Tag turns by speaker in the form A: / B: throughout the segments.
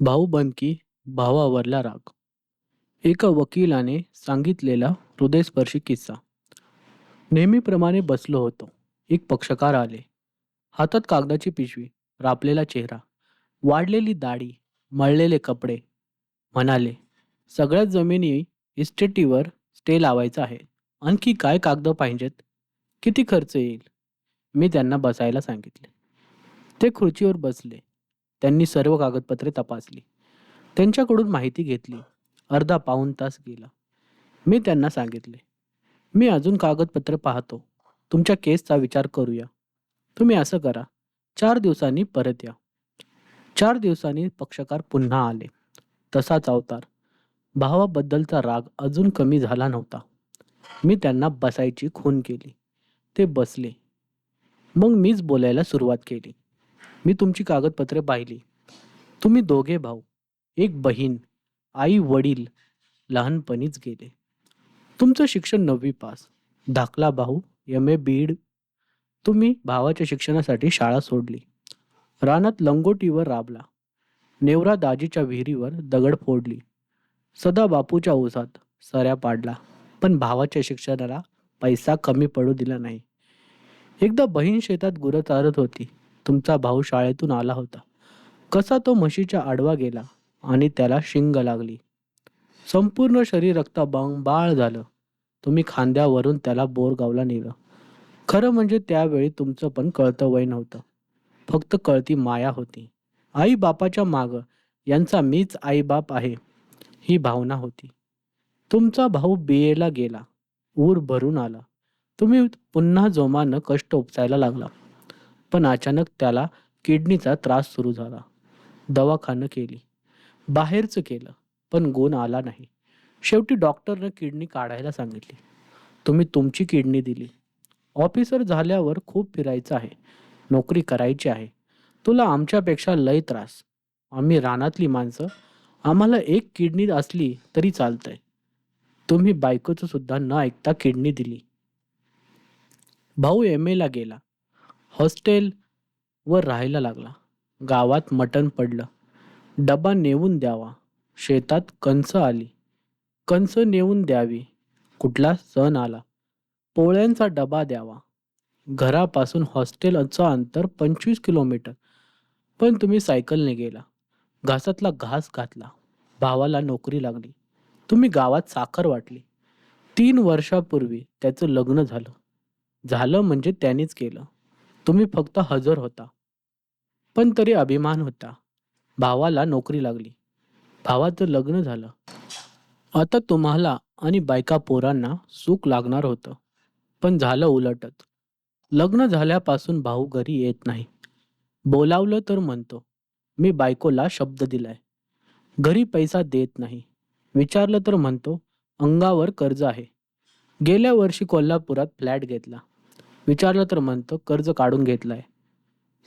A: भाऊबंदकी भावावरला राग. एका वकिलाने सांगितलेला हृदयस्पर्शी किस्सा. नेहमीप्रमाणे बसलो होतो. एक पक्षकार आले. हातात कागदाची पिशवी, रापलेला चेहरा, वाढलेली दाढी, मळलेले कपडे. म्हणाले, सगळ्याच जमिनी इस्टेटीवर स्टे लावायचा आहे. आणखी काय कागद पाहिजेत? किती खर्च येईल? मी त्यांना बसायला सांगितले. ते खुर्चीवर बसले. त्यांनी सर्व कागदपत्रे तपासली. त्यांच्याकडून माहिती घेतली. अर्धा पाऊण तास गेला. मी त्यांना सांगितले, मी अजून कागदपत्र पाहतो. तुमच्या केसचा विचार करूया. तुम्ही असं करा, 4 दिवसांनी परत या. 4 दिवसांनी पक्षकार पुन्हा आले. तसाच अवतार. भावाबद्दलचा राग अजून कमी झाला नव्हता. मी त्यांना बसायची खूण केली. ते बसले. मग मीच बोलायला सुरुवात केली. मी तुमची कागदपत्रे पाहिली. तुम्ही दोघे भाऊ, एक बहीण, आई वडील लहानपणीच गेले. तुमचं शिक्षण 9वी पास. धाकला भाऊ MA बीड. तुम्ही भावाच्या शिक्षणासाठी शाळा सोडली. रानात लंगोटीवर राबला. नेवरा दाजीच्या विहिरीवर दगड फोडली. सदा बापूच्या ऊसात सऱ्या पाडला. पण भावाच्या शिक्षणाला पैसा कमी पडू दिला नाही. एकदा बहीण शेतात गुरं चारत होती. तुमचा भाऊ शाळेतून आला होता. कसा तो म्हशीच्या आडवा गेला आणि त्याला शिंग लागली. संपूर्ण शरीर रक्ताबाळ झालं. तुम्ही खांद्यावरून त्याला बोरगावला नेलं. खरं म्हणजे त्यावेळी तुमचं पण कळतं वय नव्हतं. फक्त कळती माया होती. आई बापाच्या मागं यांचा मीच आई बाप आहे ही भावना होती. तुमचा भाऊ BA ला गेला. ऊर भरून आला. तुम्ही पुन्हा जोमानं कष्ट उपसायला लागला. पण अचानक त्याला किडनीचा त्रास सुरू झाला. दवाखानं केली. बाहेरचं केलं. पण गुण आला नाही. शेवटी डॉक्टरनं किडनी काढायला सांगितली. तुम्ही तुमची किडनी दिली. ऑफिसर झाल्यावर खूप फिरायचं आहे. नोकरी करायची आहे. तुला आमच्यापेक्षा लय त्रास. आम्ही रानातली माणसं. आम्हाला एक किडनी असली तरी चालतंय. तुम्ही बायकोचं सुद्धा न ऐकता किडनी दिली. भाऊ MA ला गेला. हॉस्टेलवर राहायला लागला. गावात मटण पडलं. डबा नेऊन द्यावा. शेतात कणसं आली. कणसं नेऊन द्यावी. कुठला सण आला. पोळ्यांचा डबा द्यावा. घरापासून हॉस्टेलचं अंतर 25 किलोमीटर. पण तुम्ही सायकलने गेला. घासातला घास घातला. भावाला नोकरी लागली. तुम्ही गावात साखर वाटली. 3 वर्षापूर्वी त्याचं लग्न झालं. झालं म्हणजे त्यानेच केलं. तुम्ही फक्त हजर होता. पण तरी अभिमान होता. भावाला नोकरी लागली. भावाचं लग्न झालं. आता तुम्हाला आणि बायका पोरांना सुख लागणार होतं. पण झालं उलटच. लग्न झाल्यापासून भाऊ घरी येत नाही. बोलावलं तर म्हणतो, मी बायकोला शब्द दिलाय. घरी पैसा देत नाही. विचारलं तर म्हणतो, अंगावर कर्ज आहे. गेल्या वर्षी कोल्हापुरात फ्लॅट घेतला. विचारलं तर म्हणतो, कर्ज काढून घेतलाय.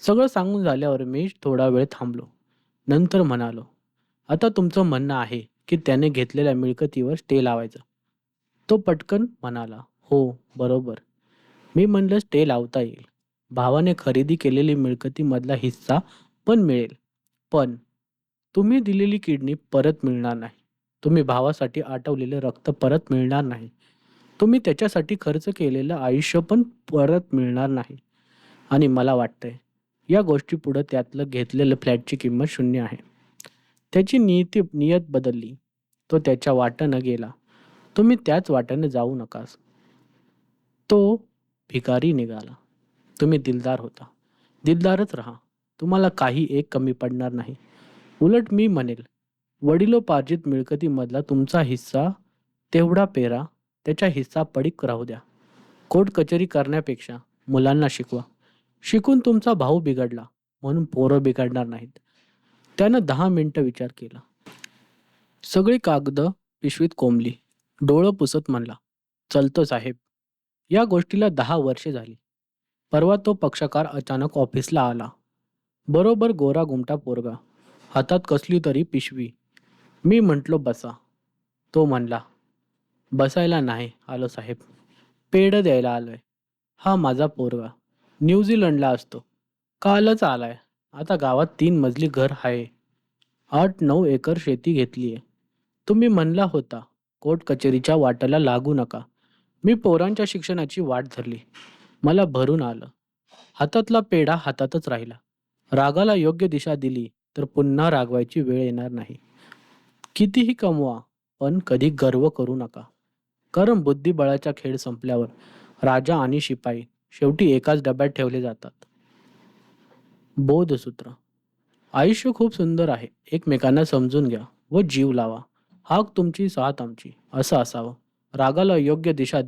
A: सगळं सांगून झाल्यावर मी थोडा वेळ थांबलो. नंतर म्हणालो, आता तुमचं म्हणणं आहे की त्याने घेतलेल्या मिळकतीवर स्टे लावायचा. तो पटकन म्हणाला, हो बरोबर. मी म्हणलं स्टे लावता येईल. भावाने खरेदी केलेली मिळकतीमधला हिस्सा पण मिळेल. पण तुम्ही दिलेली किडनी परत मिळणार नाही. तुम्ही भावासाठी आटवलेलं रक्त परत मिळणार नाही. तुम्ही त्याच्यासाठी खर्च केलेलं आयुष्य पण परत मिळणार नाही. आणि मला वाटतंय या गोष्टीपुढं त्यातलं घेतलेलं फ्लॅटची किंमत शून्य आहे. त्याची नियत बदलली. तो त्याच्या वाटेनं गेला. तुम्ही त्याच वाटेनं जाऊ नकास. तो भिकारी निघाला. तुम्ही दिलदार होता. दिलदारच राहा. तुम्हाला काही एक कमी पडणार नाही. उलट मी म्हणेल, वडिलोपार्जित मिळकतीमधला तुमचा हिस्सा तेवढा पेरा. त्याचा हिस्सा पडीक राहू द्या. कोर्ट कचेरी करण्यापेक्षा मुलांना शिकवा. शिकून तुमचा भाऊ बिघडला म्हणून पोरं बिघडणार नाहीत. त्यानं 10 मिनिटं विचार केला. सगळी कागद पिशवीत कोंबली. डोळं पुसत म्हणला, चलतो साहेब. या गोष्टीला 10 वर्षे झाली. परवा तो पक्षकार अचानक ऑफिसला आला. बरोबर गोरा गुमटा पोरगा. हातात कसली तरी पिशवी. मी म्हटलो बसा. तो म्हणला, बसायला नाही आलो साहेब. पेढं द्यायला आलोय. हा माझा पोरगा. न्यूझीलंडला असतो. कालच आलाय. आता गावात 3 मजली घर आहे. 8-9 एकर शेती घेतलीये. तुम्ही म्हणला होता कोर्ट कचेरीच्या वाट्याला लागू नका. मी पोरांच्या शिक्षणाची वाट धरली. मला भरून आलं. हातातला पेढा हातातच राहिला. रागाला योग्य दिशा दिली तर पुन्हा रागवायची वेळ येणार नाही. कितीही कमवा, पण कधी गर्व करू नका. कारण बुद्धिबळाचा खेळ संपल्यावर राजा आणि शिपाई शेवटी एकाच डब्यात ठेवले जातात. बोधसूत्र. आयुष्य खूप सुंदर आहे. एकमेकांना समजून घ्या व जीव लावा. हाक तुमची साथ आमची असं असावं. रागाला योग्य दिशा दिली